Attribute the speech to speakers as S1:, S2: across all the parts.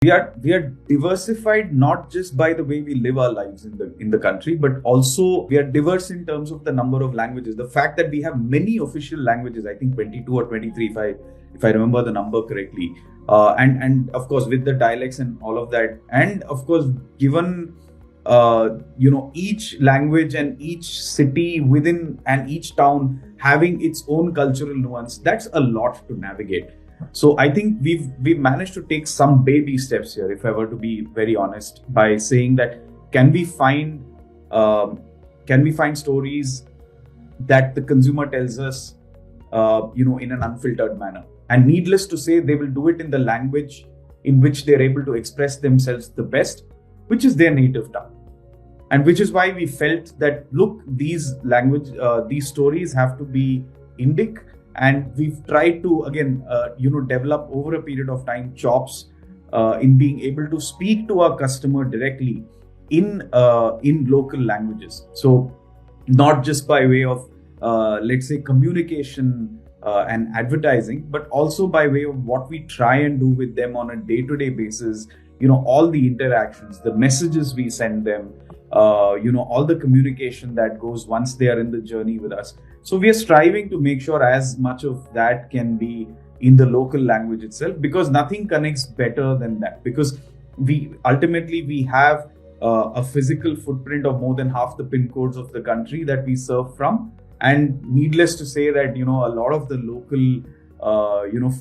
S1: We are diversified not just by the way we live our lives in the country, but also we are diverse in terms of the number of languages. The fact that we have many official languages, I think 22 or 23, if I remember the number correctly, and of course with the dialects and all of that, and of course given each language and each city within and each town having its own cultural nuance, that's a lot to navigate. So I think we've managed to take some baby steps here, if I were to be very honest, by saying that can we find stories that the consumer tells us in an unfiltered manner, and needless to say, they will do it in the language in which they're able to express themselves the best, which is their native tongue. And which is why we felt that, look, these stories have to be Indic. And we've tried to, again, develop over a period of time chops in being able to speak to our customer directly in local languages. So not just by way of, let's say, communication and advertising, but also by way of what we try and do with them on a day-to-day basis. All the interactions, the messages we send them, all the communication that goes once they are in the journey with us. So we are striving to make sure as much of that can be in the local language itself, because nothing connects better than that. Because we have a physical footprint of more than half the pin codes of the country that we serve from. And needless to say that, a lot of the local,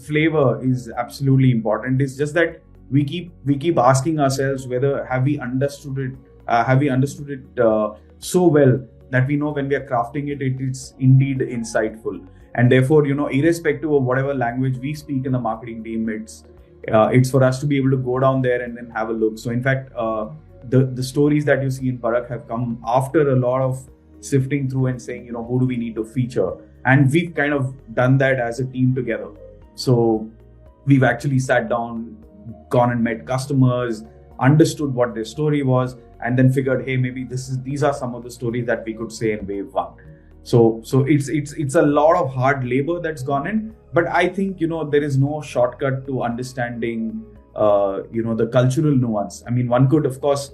S1: flavor is absolutely important. It's just that we keep asking ourselves whether have we understood it so well that we know when we are crafting it, it's indeed insightful. And therefore, irrespective of whatever language we speak in the marketing team, it's for us to be able to go down there and then have a look. So in fact, the stories that you see in Parak have come after a lot of sifting through and saying, who do we need to feature? And we've kind of done that as a team together. So we've actually sat down, gone and met customers, understood what their story was, and then figured, hey, maybe these are some of the stories that we could say in wave one. So it's a lot of hard labor that's gone in, but I think there is no shortcut to understanding the cultural nuance. I mean, one could of course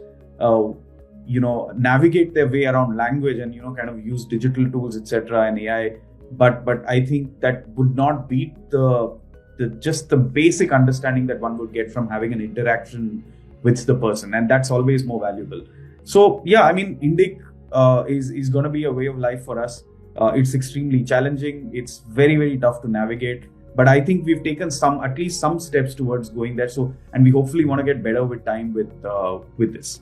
S1: navigate their way around language and kind of use digital tools, etc., and AI, but I think that would not beat the basic understanding that one would get from having an interaction with the person, and that's always more valuable. So yeah, I mean, Indic is going to be a way of life for us. It's extremely challenging. It's very, very tough to navigate, but I think we've taken at least some steps towards going there. So, and we hopefully want to get better with time with this.